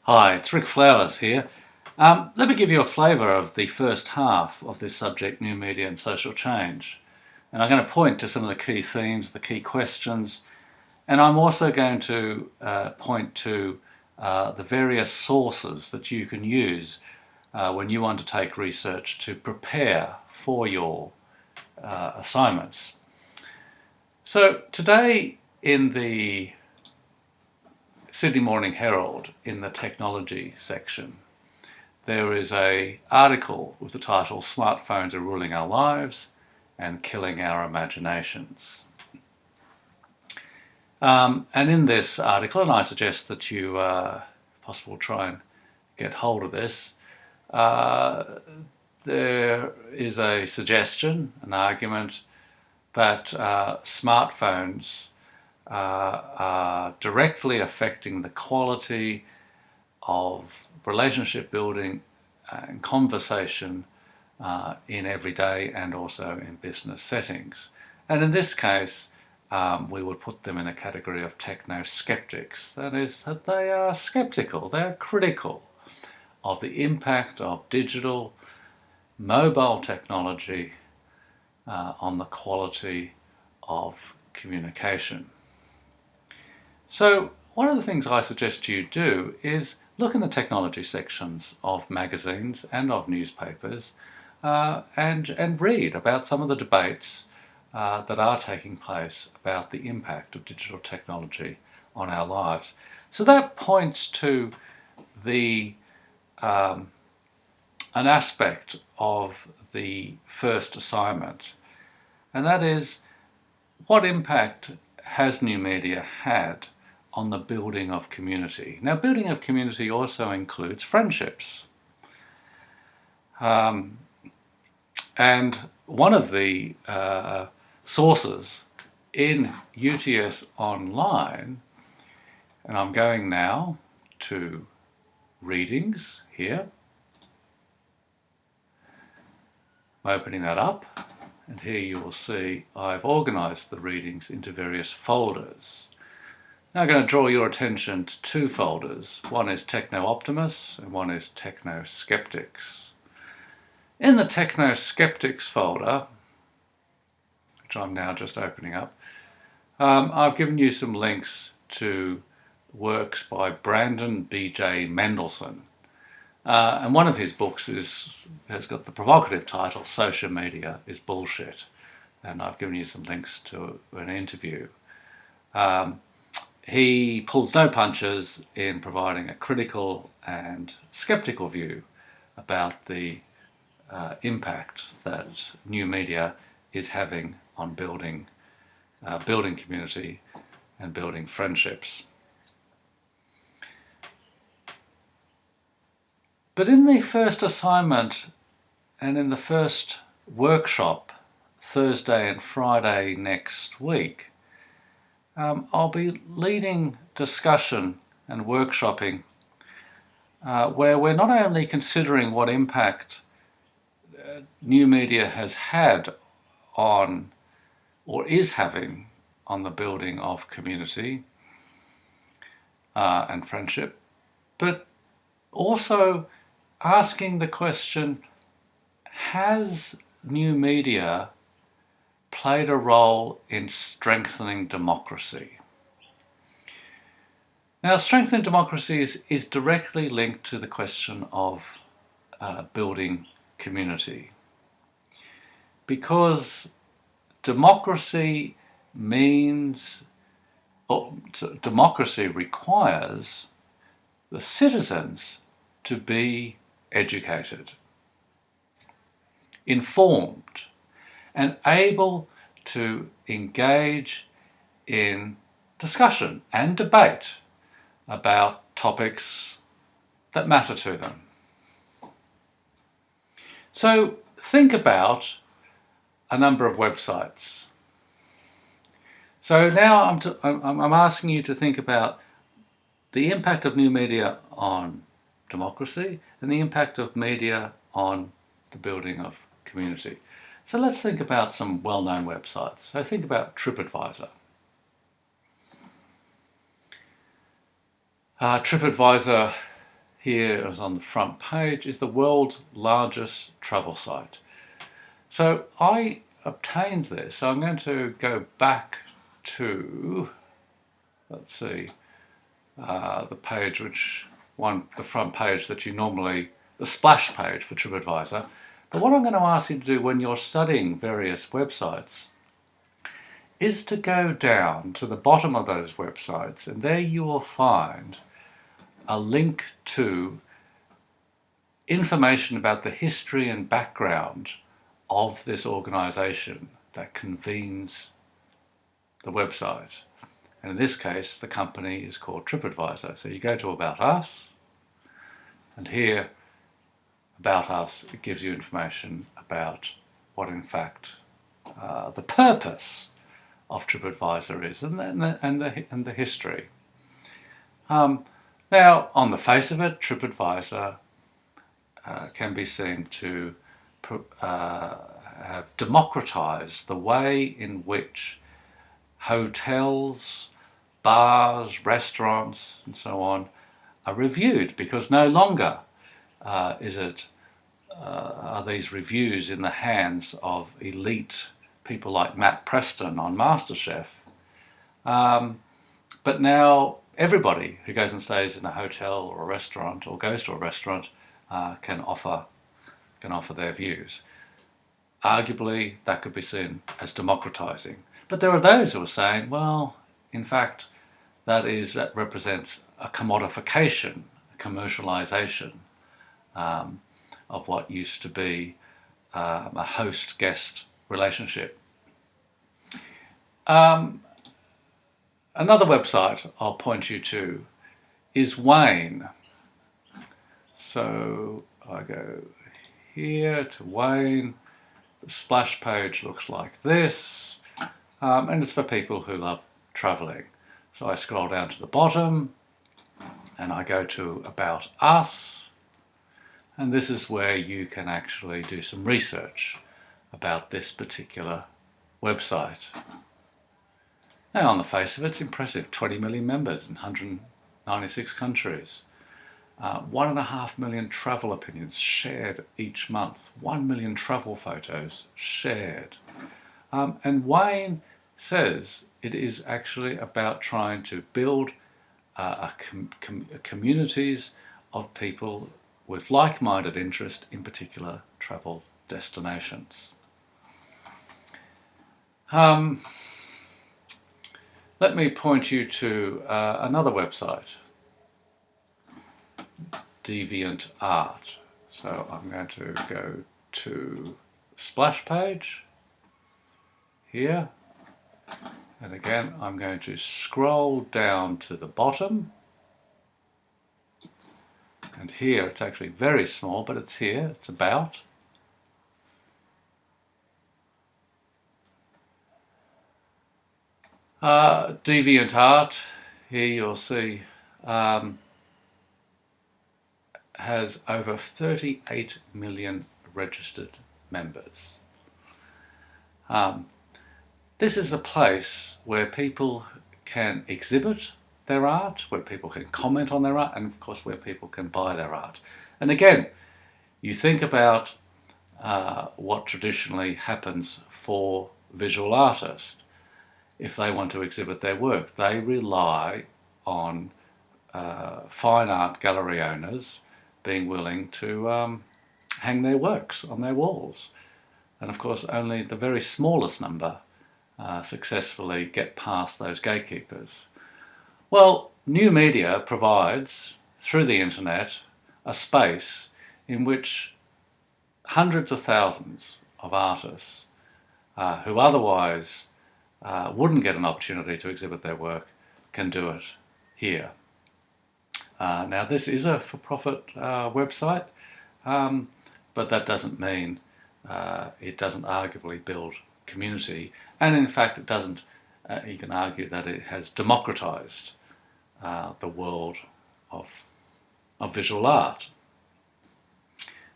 Hi, it's Rick Flowers here. Let me give you a flavour of the first half of this subject, new media and social change. And I'm going to point to some of the key themes, the key questions, and I'm also going to point to the various sources that you can use when you undertake research to prepare for your assignments. So today in the Sydney Morning Herald, in the technology section, there is an article with the title "Smartphones are ruling our lives and killing our imaginations." And in this article, and I suggest that you possibly try and get hold of this, there is a suggestion, an argument that smartphones are directly affecting the quality of relationship building and conversation in everyday and also in business settings. And in this case, we would put them in a category of techno-skeptics. That is, that they are skeptical, they are critical of the impact of digital, mobile technology on the quality of communication. So one of the things I suggest you do is look in the technology sections of magazines and of newspapers and read about some of the debates that are taking place about the impact of digital technology on our lives. So that points to the an aspect of the first assignment, and that is, what impact has new media had on the building of community? Now, building of community also includes friendships. And one of the sources in UTS Online, and I'm going now to readings here. I'm opening that up, and here you will see I've organised the readings into various folders. Now I'm going to draw your attention to two folders. One is Techno-Optimists and one is Techno-Skeptics. In the Techno-Skeptics folder, which I'm now just opening up, I've given you some links to works by Brandon B.J. Mendelsohn. And one of his books has got the provocative title, "Social Media is Bullshit." And I've given you some links to an interview. He pulls no punches in providing a critical and skeptical view about the impact that new media is having on building community and building friendships. But in the first assignment and in the first workshop, Thursday and Friday next week, I'll be leading discussion and workshopping where we're not only considering what impact new media has had on or is having on the building of community and friendship, but also asking the question, has new media played a role in strengthening democracy? Now, strengthening democracy is directly linked to the question of building community, because democracy requires the citizens to be educated, informed, and able to engage in discussion and debate about topics that matter to them. So think about a number of websites. So now I'm asking you to think about the impact of new media on democracy and the impact of media on the building of community. So let's think about some well-known websites. So think about TripAdvisor. TripAdvisor here is on the front page, is the world's largest travel site. So I obtained this. So I'm going to go back to, let's see, the page the front page that you normally, the splash page for TripAdvisor. But what I'm going to ask you to do when you're studying various websites is to go down to the bottom of those websites, and there you will find a link to information about the history and background of this organization that convenes the website. And in this case, the company is called TripAdvisor. So you go to About Us, and here, About Us, it gives you information about what in fact the purpose of TripAdvisor is, and the history. Now, on the face of it, TripAdvisor can be seen to have democratized the way in which hotels, bars, restaurants, and so on are reviewed, because no longer are these reviews in the hands of elite people like Matt Preston on MasterChef. But now everybody who goes and stays in a hotel or a restaurant or goes to a restaurant can offer their views. Arguably, that could be seen as democratizing. But there are those who are saying, well, in fact, that represents a commodification, a commercialization of what used to be a host-guest relationship. Another website I'll point you to is Wayne. So I go here to Wayne. The splash page looks like this, and it's for people who love traveling. So I scroll down to the bottom and I go to About Us, and this is where you can actually do some research about this particular website. Now, on the face of it, it's impressive. 20 million members in 196 countries. 1.5 million travel opinions shared each month. 1 million travel photos shared. And Wayne says it is actually about trying to build communities of people with like-minded interest in particular travel destinations. Let me point you to another website, DeviantArt. So I'm going to go to splash page here, and again I'm going to scroll down to the bottom, and here it's actually very small, but it's here, it's about. DeviantArt, here you'll see, has over 38 million registered members. This is a place where people can exhibit their art, where people can comment on their art, and of course where people can buy their art. And again, you think about what traditionally happens for visual artists. If they want to exhibit their work, they rely on fine art gallery owners being willing to hang their works on their walls. And of course, only the very smallest number successfully get past those gatekeepers. Well, new media provides, through the internet, a space in which hundreds of thousands of artists who otherwise wouldn't get an opportunity to exhibit their work can do it here. Now, this is a for-profit website, but that doesn't mean it doesn't arguably build community, and in fact it doesn't, you can argue that it has democratized the world of visual art.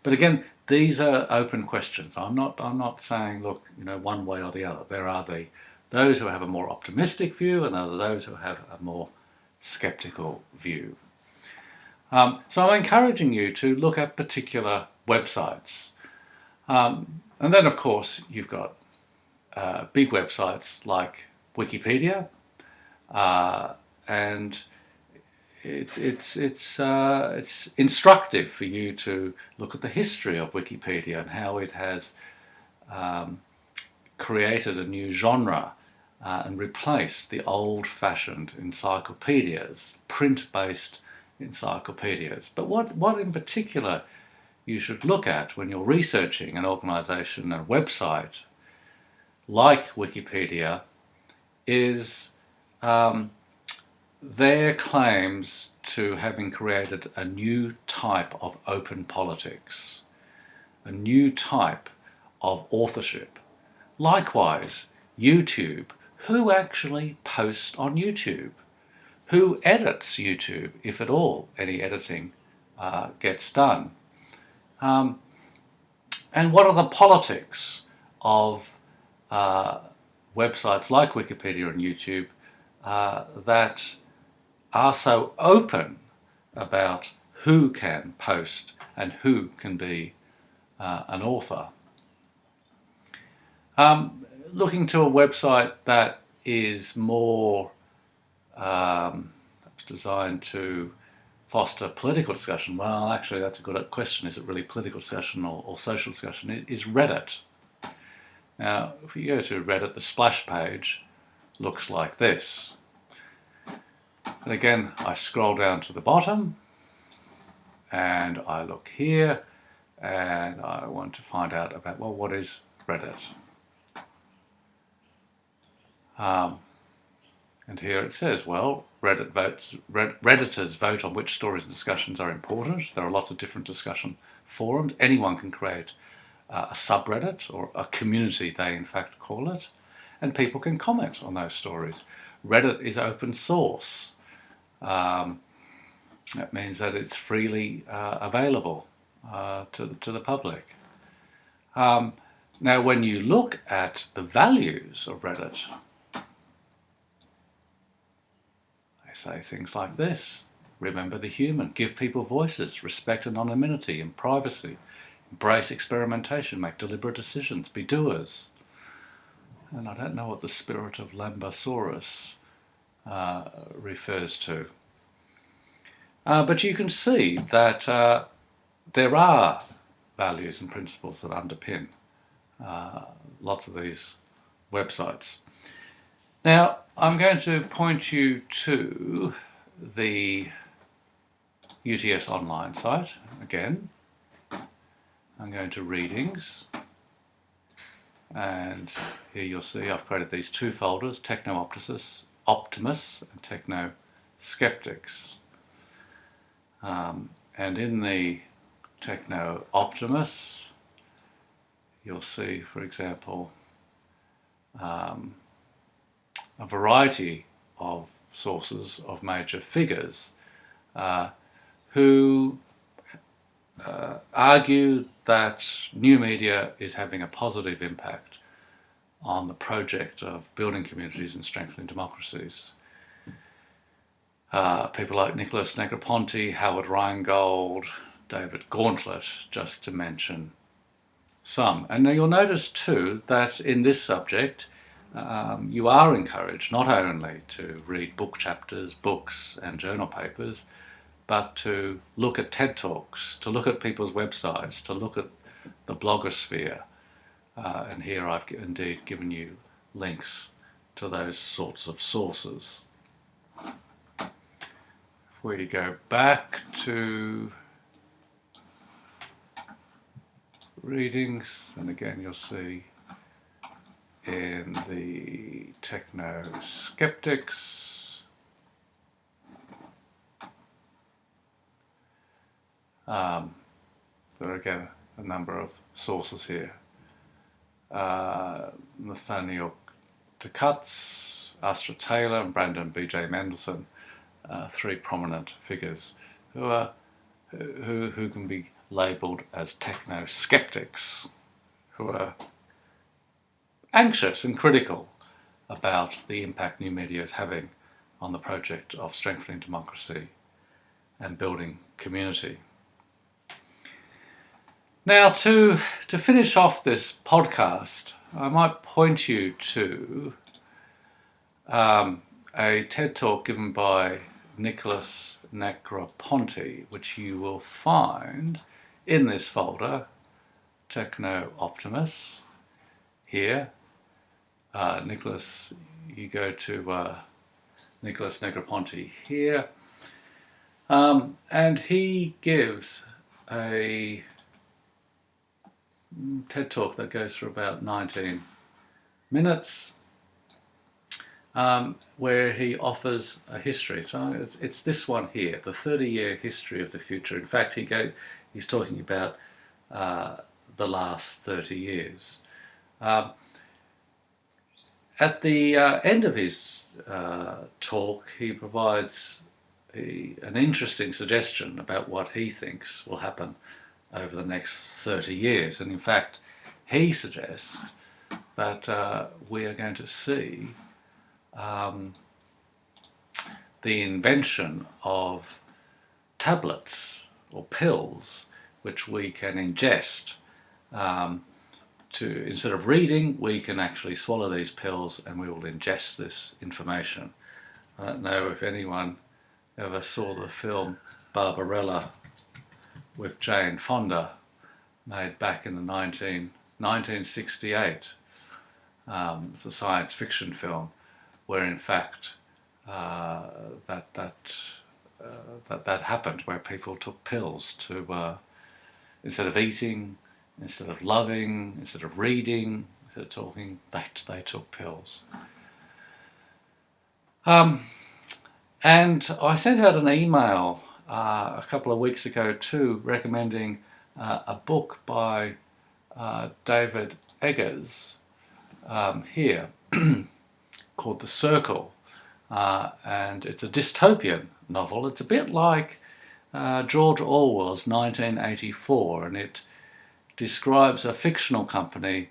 But again, these are open questions. I'm not saying, look, one way or the other. There are those who have a more optimistic view, and there are those who have a more skeptical view. So I'm encouraging you to look at particular websites. And then, of course, you've got big websites like Wikipedia, and it's instructive for you to look at the history of Wikipedia and how it has created a new genre and replaced the old-fashioned encyclopedias, print-based encyclopedias. But what in particular you should look at when you're researching an organisation and a website like Wikipedia is their claims to having created a new type of open politics, a new type of authorship. Likewise, YouTube. Who actually posts on YouTube? Who edits YouTube, if at all any editing gets done? And what are the politics of websites like Wikipedia and YouTube that are so open about who can post and who can be an author? Looking to a website that is more designed to foster political discussion. Well, actually, that's a good question. Is it really political discussion or social discussion? It is Reddit. Now, if you go to Reddit, the splash page looks like this. And again, I scroll down to the bottom and I look here and I want to find out about, well, what is Reddit? And here it says, well, Redditors vote on which stories and discussions are important. There are lots of different discussion forums. Anyone can create a subreddit, or a community they in fact call it, and people can comment on those stories. Reddit is open source. That means that it's freely available to the public. Now, when you look at the values of Reddit, say things like this: remember the human, give people voices, respect anonymity and privacy, embrace experimentation, make deliberate decisions, be doers. And I don't know what the spirit of Lambosaurus refers to. But you can see that there are values and principles that underpin lots of these websites. Now, I'm going to point you to the UTS online site again. I'm going to readings, and here you'll see I've created these two folders: Techno-Optimus and Techno-Skeptics. And in the Techno-Optimus, you'll see, for example, a variety of sources of major figures who argue that new media is having a positive impact on the project of building communities and strengthening democracies. People like Nicholas Negroponte, Howard Rheingold, David Gauntlet, just to mention some. And now you'll notice too that in this subject you are encouraged not only to read book chapters, books and journal papers, but to look at TED Talks, to look at people's websites, to look at the blogosphere. And here I've indeed given you links to those sorts of sources. If we go back to readings, then again you'll see in the Techno-Skeptics, there are again a number of sources here. Nathaniel Takutz, Astra Taylor and Brandon B.J. Mendelsohn, three prominent figures who can be labelled as techno-skeptics, who are anxious and critical about the impact new media is having on the project of strengthening democracy and building community. Now, to finish off this podcast, I might point you to a TED Talk given by Nicholas Negroponte, which you will find in this folder, Techno Optimus. Here, Nicholas, you go to Nicholas Negroponte here, and he gives a TED Talk that goes for about 19 minutes, where he offers a history. So it's this one here, the 30-year history of the future. In fact, he's talking about the last 30 years. At the end of his talk, he provides an interesting suggestion about what he thinks will happen over the next 30 years. And in fact, he suggests that we are going to see the invention of tablets or pills which we can ingest. Instead of reading, we can actually swallow these pills and we will ingest this information. I don't know if anyone ever saw the film Barbarella with Jane Fonda, made back in the 1968. It's a science fiction film where, in fact, that happened, where people took pills to instead of eating, instead of loving, instead of reading, instead of talking, they took pills. And I sent out an email a couple of weeks ago too, recommending a book by David Eggers here called The Circle, and it's a dystopian novel. It's a bit like George Orwell's 1984, and it describes a fictional company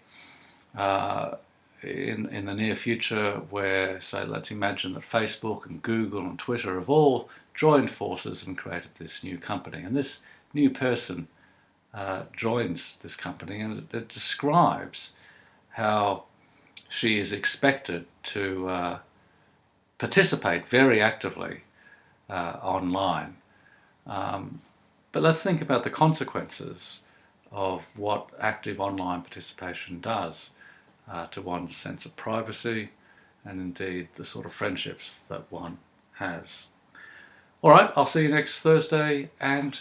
in the near future where, say, let's imagine that Facebook and Google and Twitter have all joined forces and created this new company. And this new person joins this company, and it describes how she is expected to participate very actively online. But let's think about the consequences of what active online participation does to one's sense of privacy and indeed the sort of friendships that one has. All right, I'll see you next Thursday, and